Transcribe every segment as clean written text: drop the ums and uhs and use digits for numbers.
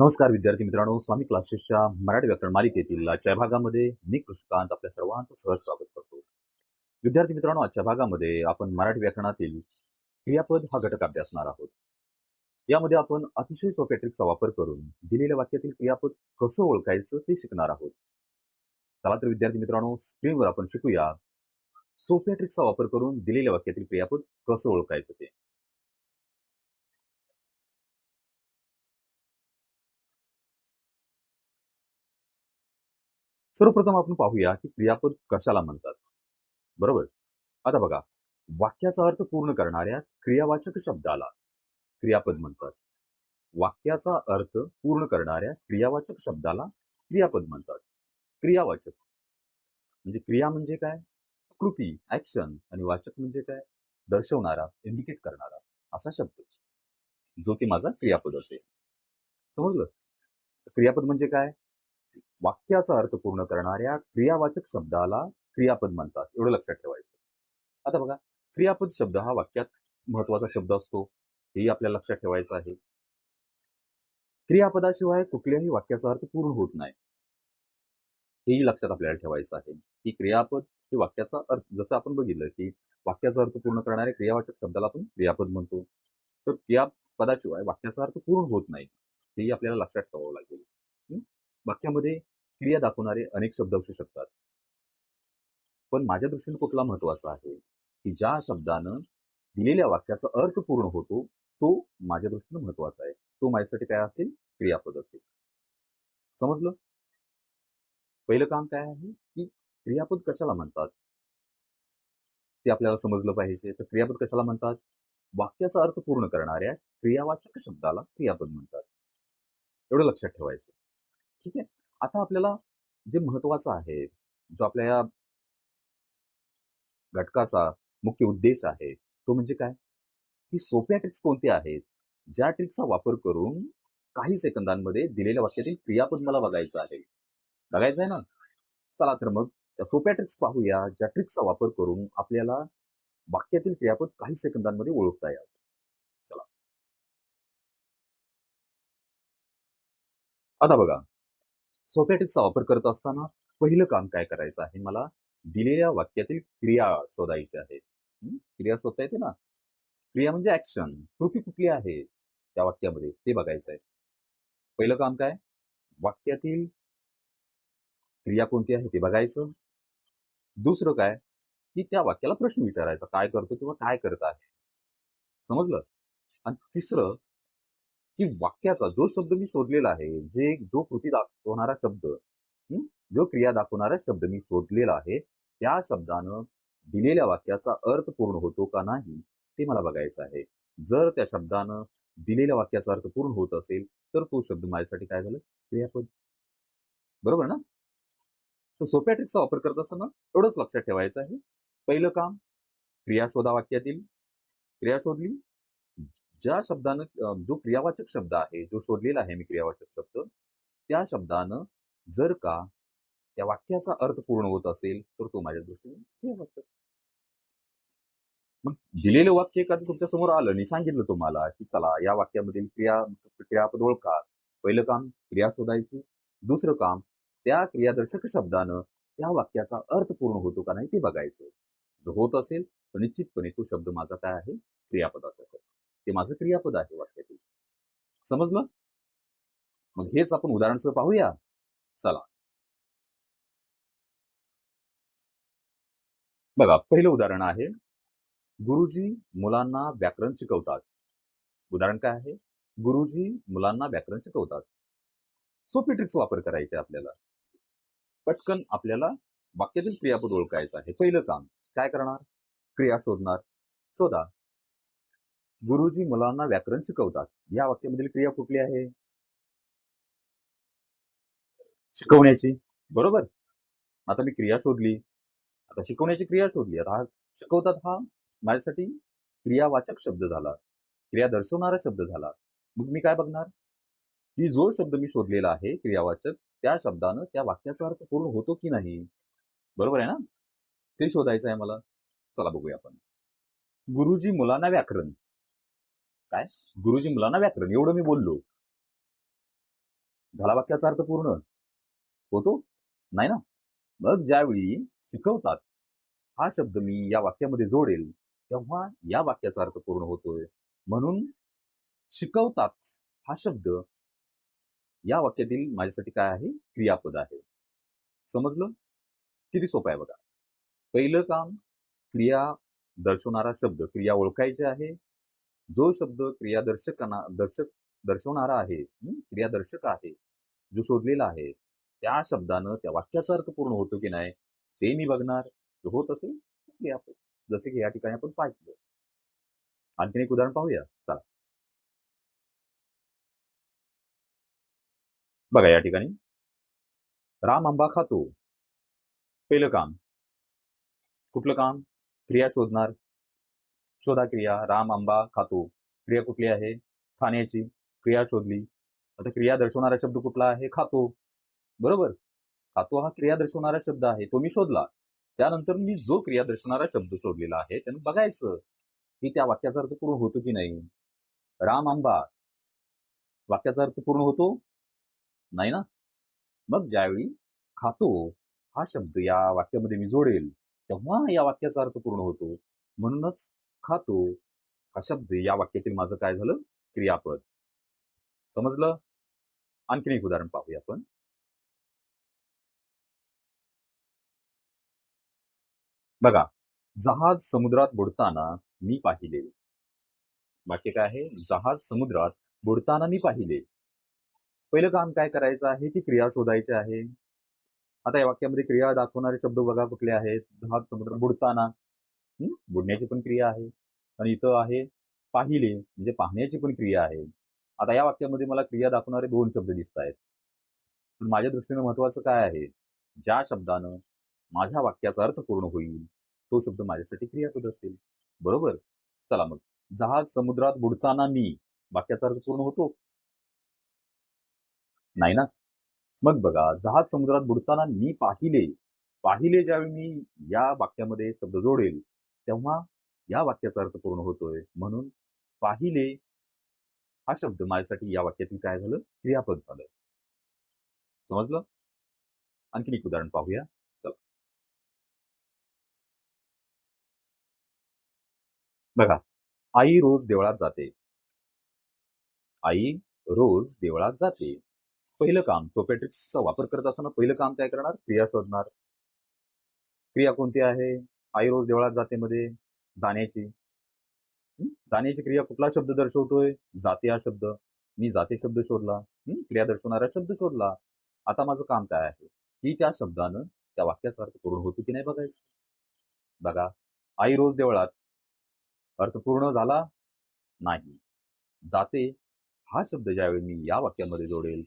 नमस्कार विद्यार्थी मित्रांनो, स्वामी क्लासेसच्या मराठी व्याकरण मालिकेतील आजच्या भागामध्ये मी कृष्णकांत आपल्या सर्वांचं सहर्ष स्वागत करतो. विद्यार्थी मित्रांनो, आजच्या भागामध्ये आपण मराठी व्याकरणातील क्रियापद हा घटक अभ्यासणार आहोत. यामध्ये आपण अतिशय सोप्या ट्रिकचा वापर करून दिलेल्या वाक्यातील क्रियापद कसं ओळखायचं ते शिकणार आहोत. चला तर विद्यार्थी मित्रांनो, स्क्रीनवर आपण शिकूया सोप्या ट्रिकचा वापर करून दिलेल्या वाक्यातील क्रियापद कसं ओळखायचं ते. सर्वप्रथम आपण पाहूया की क्रियापद कशाला म्हणतात. बरोबर. आता बघा, वाक्याचा अर्थ पूर्ण करणाऱ्या क्रियावाचक शब्दाला क्रियापद म्हणतात. वाक्याचा अर्थ पूर्ण करणाऱ्या क्रियावाचक शब्दाला क्रियापद म्हणतात. क्रियावाचक म्हणजे क्रिया म्हणजे काय? कृती, ऍक्शन आणि वाचक म्हणजे काय? दर्शवणारा, इंडिकेट करणारा असा शब्द, जो की माझा क्रियापद असेल. समजलं? क्रियापद म्हणजे काय? वाक्याचा अर्थ पूर्ण करणाऱ्या क्रियावाचक शब्दाला क्रियापद म्हणतात. एवढं लक्षात ठेवायचं. आता बघा, क्रियापद शब्द हा वाक्यात महत्वाचा शब्द असतो. हेही आपल्याला लक्षात ठेवायचं आहे. क्रियापदाशिवाय कुठल्याही वाक्याचा अर्थ पूर्ण होत नाही. हेही लक्षात आपल्याला ठेवायचं आहे, की क्रियापद हे वाक्याचा अर्थ, जसं आपण बघितलं, की वाक्याचा अर्थ पूर्ण करणाऱ्या क्रियावाचक शब्दाला आपण क्रियापद म्हणतो. तर क्रियापदाशिवाय वाक्याचा अर्थ पूर्ण होत नाही. हेही आपल्याला लक्षात ठेवावं लागेल. हं? वाक्यामध्ये क्रिया दाखवणारे अनेक शब्द असू शकतात. पण माझ्या दृष्टीने कुठला महत्वाचा आहे, की ज्या शब्दानं दिलेल्या वाक्याचा अर्थ पूर्ण होतो, तो माझ्या दृष्टीने महत्वाचा आहे. तो माझ्यासाठी काय असेल? क्रियापद असेल. समजलं? पहिलं काम काय आहे, की क्रियापद कशाला म्हणतात? ते आपल्याला समजलं पाहिजे. तर क्रियापद कशाला म्हणतात? वाक्याचा अर्थ पूर्ण करणाऱ्या क्रियावाचक शब्दाला क्रियापद म्हणतात. एवढं लक्षात ठेवायचं. ठीक आहे. आता आपल्याला जे महत्वाचं आहे, जो आपल्या या घटकाचा मुख्य उद्देश आहे, तो म्हणजे काय? की सोप्या ट्रिक्स कोणत्या आहेत? ज्या ट्रिक्सचा वापर करून काही सेकंदांमध्ये दिलेल्या वाक्यातील क्रियापद मला बघायचं आहे. बघायचं आहे ना? चला तर मग त्या सोप्या ट्रिक्स पाहूया, ज्या ट्रिक्सचा वापर करून आपल्याला वाक्यातील क्रियापद काही सेकंदांमध्ये ओळखता यावं. चला. आता बघा, सोप्या ट्रिक्सचा वापर करत असताना पहिलं काम काय करायचं आहे मला? दिलेल्या वाक्यातील क्रिया शोधायची आहे. क्रिया शोधता येते ना? क्रिया म्हणजे ऍक्शन. कृती कुठली आहे त्या वाक्यामध्ये ते बघायचं आहे. पहिलं काम काय? वाक्यातील क्रिया कोणती आहे ते बघायचं. दुसरं काय? की त्या वाक्याला प्रश्न विचारायचा. काय करतो किंवा काय करत आहे? समजलं? आणि तिसरं, की वाक्याचा जो शब्द मी शोधलेला आहे, जो कृती दाखवणारा शब्द, हं, जो क्रिया दाखवणारा शब्द मी शोधलेला आहे, त्या शब्दानं दिलेल्या वाक्याचा अर्थ पूर्ण होतो का नाही, ते मला बघायचं आहे. जर त्या शब्दानं दिलेल्या वाक्याचा अर्थ पूर्ण होत असेल, तर तो शब्द माझ्यासाठी काय झालं? क्रियापद. बरोबर ना? तर सोप्या ट्रिकचा वापर करत असताना एवढंच लक्षात ठेवायचं आहे. पहिलं काम, क्रिया शोधा वाक्यातील. क्रिया शोधली. ज्या शब्दानं जो क्रियावाचक शब्द आहे, जो शोधलेला आहे मी क्रियावाचक शब्द, त्या शब्दानं जर का त्या वाक्याचा अर्थ पूर्ण होत असेल, तर तो माझ्या दृष्टीने क्रियावाचक. मग दिलेलं वाक्य एखादं तुमच्या समोर आलं आणि सांगितलं तुम्हाला, की चला या वाक्यामधील क्रियापद ओळखा. पहिलं काम क्रिया शोधायची. दुसरं काम त्या क्रियादर्शक शब्दानं त्या वाक्याचा अर्थ पूर्ण होतो का नाही ते बघायचं. जर होत असेल, तर निश्चितपणे तो शब्द माझा काय आहे? क्रियापदाचा शब्द. ते माझं क्रियापद आहे वाक्यातील. समजलं? मग हेच आपण उदाहरणासह पाहूया. चला. बघा, पहिलं उदाहरण आहे, गुरुजी मुलांना व्याकरण शिकवतात. उदाहरण काय आहे? गुरुजी मुलांना व्याकरण शिकवतात. सोपी ट्रिक्स वापर करायचे आपल्याला. पटकन आपल्याला वाक्यातील क्रियापद ओळखायचं आहे. पहिलं काम काय करणार? क्रिया शोधणार. शोधा. गुरुजी मुलांना व्याकरण शिकवतात. या वाक्यामधील क्रिया कुठली आहे? शिकवण्याची. बरोबर? आता मी क्रिया शोधली. आता शिकवण्याची क्रिया शोधली. आता हा शिकवतात हा माझ्यासाठी क्रियावाचक शब्द झाला. क्रिया दर्शवणारा शब्द झाला. मग मी काय बघणार? की जो शब्द मी शोधलेला आहे क्रियावाचक, त्या शब्दानं त्या वाक्याचा अर्थ पूर्ण होतो की नाही? बरोबर आहे ना? ते शोधायचं आहे मला. चला बघूया आपण. गुरुजी मुलांना व्याकरण. काय? गुरुजी मुलांना व्याकरण एवढं मी बोललो. झाला वाक्याचा अर्थ पूर्ण? होतो? नाही ना. मग ज्यावेळी शिकवतात हा शब्द मी या वाक्यामध्ये जोडेल, तेव्हा या वाक्याचा अर्थ पूर्ण होतोय. म्हणून शिकवतात हा शब्द या वाक्यातील माझ्यासाठी काय आहे? क्रियापद आहे. समजलं? किती सोपं आहे बघा. पहिलं काम क्रिया दर्शवणारा शब्द, क्रिया ओळखायची आहे. जो शब्द दर्शवणारा आहे, क्रियादर्शक आहे, जो शोधलेला आहे, त्या शब्दानं त्या वाक्याचा अर्थ पूर्ण होतो की नाही, ते मी बघणार. जो होत असेल तर क्रियापद. जसे की या ठिकाणी आपण पाहिलं. आणखीन एक उदाहरण पाहूया. चला. बघा या ठिकाणी राम आंबा खातो. पहिलं काम. कुठलं काम? क्रिया शोधणार. शोधा क्रिया. राम आंबा खातो. क्रिया कुठली आहे? खाण्याची. क्रिया शोधली. आता क्रिया दर्शवणारा शब्द कुठला आहे? खातो. बरोबर? खातो हा क्रिया दर्शवणारा शब्द आहे. तो मी शोधला. त्यानंतर मी जो क्रिया दर्शवणारा शब्द शोधलेला आहे, त्यानं बघायचं की त्या वाक्याचा अर्थ पूर्ण होतो की नाही. राम आंबा वाक्याचा अर्थ पूर्ण होतो? नाही ना. मग ज्यावेळी खातो हा शब्द या वाक्यामध्ये मी जोडेल, तेव्हा या वाक्याचा अर्थ पूर्ण होतो. म्हणूनच खातो हा शब्द या वाक्यातील माझं काय झालं? क्रियापद. समजलं? आणखीन एक उदाहरण पाहूया आपण. बघा, जहाज समुद्रात बुडताना मी पाहिले. वाक्य काय आहे? जहाज समुद्रात बुडताना मी पाहिले. पहिलं काम काय करायचं आहे? ती क्रिया शोधायची आहे. आता या वाक्यामध्ये क्रिया दाखवणारे शब्द बघा कुठले आहेत? जहाज समुद्रात बुडताना. बुडण्याची पण क्रिया आहे. आणि इथं आहे पाहिले, म्हणजे पाहण्याची पण क्रिया आहे. आता या वाक्यामध्ये मला क्रिया दाखवणारे 2 शब्द दिसतायत. पण माझ्या दृष्टीने महत्त्वाचं काय आहे? ज्या शब्दानं माझ्या वाक्याचा अर्थ पूर्ण होईल, तो शब्द माझ्यासाठी क्रियापद असेल. बरोबर? चला मग. जहाज समुद्रात बुडताना मी वाक्याचा अर्थ पूर्ण होतो? नाही ना. मग बघा, जहाज समुद्रात बुडताना मी पाहिले. पाहिले ज्यावेळी मी या वाक्यामध्ये शब्द जोडेल, तेव्हा या वाक्याचा अर्थ पूर्ण होतोय. म्हणून पाहिले हा शब्द माझ्यासाठी या वाक्यातील काय झालं? क्रियापद झालं. समजलं? आणखीन एक उदाहरण पाहूया. चला. बघा, आई रोज देवळात जाते. आई रोज देवळात जाते. पहिलं काम सोप्या ट्रिक्सचा वापर करत असताना पहिलं काम काय करणार? क्रिया शोधणार. क्रिया कोणती आहे? आई रोज देवळात जाते मध्ये जाण्याची. जाण्याची क्रिया कुठला शब्द दर्शवतोय? जाते हा शब्द. मी जाते शब्द शोधला. क्रिया दर्शवणारा शब्द शोधला. आता माझं काम काय आहे? की त्या शब्दानं त्या वाक्याचा अर्थ पूर्ण होतो की नाही बघायचं. बघा, आई रोज देवळात. अर्थ पूर्ण झाला? नाही. जाते हा शब्द ज्यावेळी मी या वाक्यामध्ये जोडेल,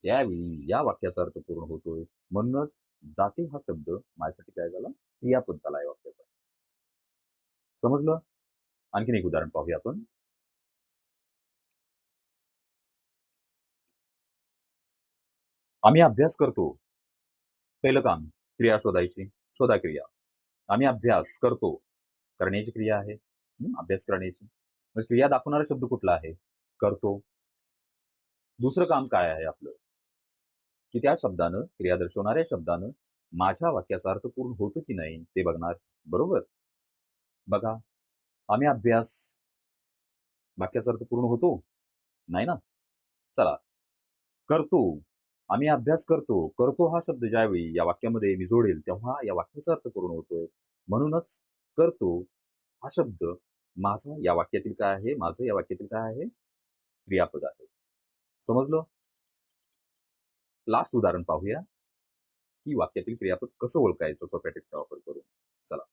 त्यावेळी या वाक्याचा अर्थ पूर्ण होतोय. म्हणूनच जाते हा शब्द माझ्यासाठी काय झाला? क्रियापद झाला या वाक्याचा. समजलं? आणखीन एक उदाहरण पाहूया आपण. आम्ही अभ्यास करतो. पहिलं काम क्रिया शोधायची. शोधा क्रिया. आम्ही अभ्यास करतो. करण्याची क्रिया आहे. अभ्यास करण्याची. मग क्रिया दाखवणारा शब्द कुठला आहे? करतो. दुसरं काम काय आहे आपलं? की त्या शब्दानं, क्रिया दर्शवणाऱ्या शब्दानं माझ्या वाक्याचा अर्थ पूर्ण होतो की नाही ते बघणार. बरोबर? बघा, आम्ही अभ्यास वाक्याचा अर्थ पूर्ण होतो? नाही ना. चला, करतो. आम्ही अभ्यास करतो. करतो हा शब्द ज्यावेळी या वाक्यामध्ये मी जोडेल, तेव्हा या वाक्याचा अर्थ पूर्ण होतोय. म्हणूनच करतो हा शब्द माझा या वाक्यातील काय आहे? माझं या वाक्यातील काय आहे? क्रियापद आहे. समजलं? लास्ट उदाहरण पाहूया, की वाक्यातील क्रियापद कसं ओळखायचं सोप्या टिप्सचा वापर करून. चला.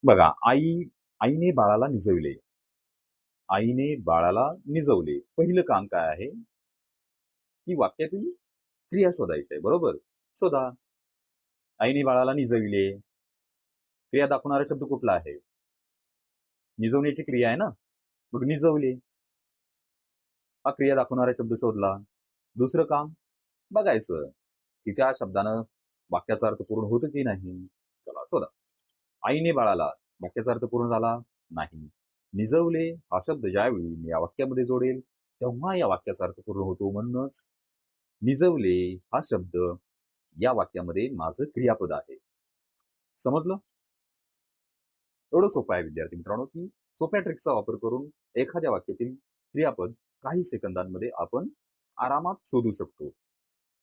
बघा, आईने बाळाला निजविले. आईने बाळाला निजवले. पहिलं काम काय आहे? की वाक्यातील क्रिया शोधायची आहे. बरोबर? शोधा. आईने बाळाला निजविले. क्रिया दाखवणारा शब्द कुठला आहे? निजवण्याची क्रिया आहे ना? मग निजवले. हा क्रिया दाखवणारा शब्द शोधला. दुसरं काम बघायचं, की त्या शब्दानं वाक्याचा अर्थ पूर्ण होतो की नाही? चला शोधा. आईने बाळाला वाक्याचा अर्थ पूर्ण झाला? नाही. निजवले हा शब्द ज्यावेळी मी या वाक्यामध्ये जोडेल, तेव्हा या वाक्याचा अर्थ पूर्ण होतो. म्हणूनच निजवले हा शब्द या वाक्यामध्ये माझं क्रियापद आहे. समजलं? एवढं सोपं आहे विद्यार्थी मित्रांनो, की सोप्या ट्रिक्सचा वापर करून एखाद्या वाक्यातील क्रियापद काही सेकंदांमध्ये आपण आरामात शोधू शकतो.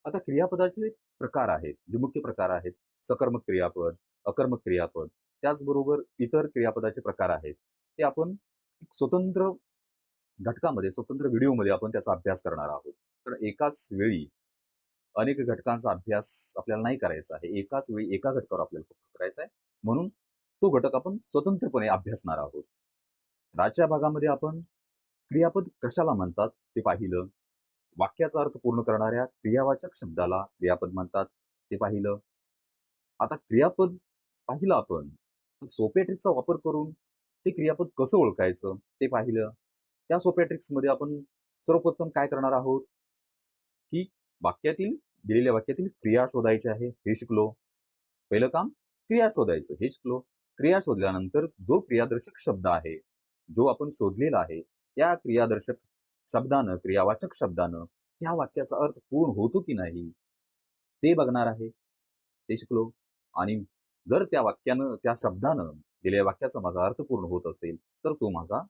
आता क्रियापदाचे प्रकार आहेत, जे मुख्य प्रकार आहेत. सकर्मक क्रियापद, अकर्मक क्रियापद, त्याचबरोबर इतर क्रियापदाचे प्रकार आहेत. ते आपण एक स्वतंत्र घटकामध्ये, स्वतंत्र व्हिडिओमध्ये आपण त्याचा अभ्यास करणार आहोत. तर एकाच वेळी अनेक घटकांचा अभ्यास आपल्याला नाही करायचा आहे. एकाच वेळी एका घटकावर आपल्याला फोकस करायचा आहे. म्हणून तो घटक आपण स्वतंत्रपणे अभ्यासणार आहोत. आजच्या भागामध्ये आपण क्रियापद कशाला म्हणतात ते पाहिलं. वाक्याचा अर्थ पूर्ण करणाऱ्या क्रियावाचक शब्दाला क्रियापद म्हणतात ते पाहिलं. आता क्रियापद पाहिलं आपण. सोप्या ट्रिकचा वापर करून ते क्रियापद कसं ओळखायचं ते पाहिलं. त्या सोप्या ट्रिक्समध्ये आपण सर्वप्रथम काय करणार आहोत, की दिलेल्या वाक्यातील क्रिया शोधायची आहे हे शिकलो. पहिलं काम क्रिया शोधायचं हे शिकलो. क्रिया शोधल्यानंतर जो क्रियादर्शक शब्द आहे, जो आपण शोधलेला आहे, त्या क्रियादर्शक शब्दानं, क्रियावाचक शब्दानं त्या वाक्याचा अर्थ पूर्ण होतो की नाही ते बघणार आहे. ते शिकलो. आणि जर त्या शब्दानं दिलेल्या वाक्याचा माझा अर्थ पूर्ण होत असेल, तर तो माझा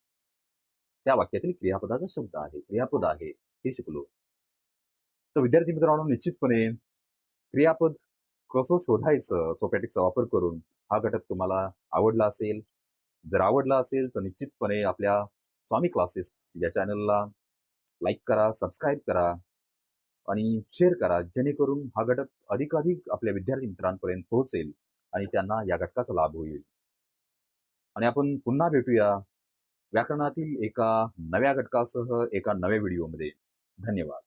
त्या वाक्यातील क्रियापदाचा शब्द आहे, क्रियापद आहे हे शिकलो. तर विद्यार्थी मित्रांनो, निश्चितपणे क्रियापद कसं शोधायचं सोप्या ट्रिकचा वापर करून हा घटक तुम्हाला आवडला असेल. जर आवडला असेल तर निश्चितपणे आपल्या स्वामी क्लासेस या चॅनलला लाईक करा, सबस्क्राईब करा आणि शेअर करा, जेणेकरून हा घटक अधिकाधिक आपल्या विद्यार्थी मित्रांपर्यंत पोहोचेल आणि त्यांना या घटकाचा लाभ होईल. आणि आपण पुन्हा भेटूया व्याकरणातील एका नव्या घटकासह एका नव्या व्हिडिओमध्ये. धन्यवाद.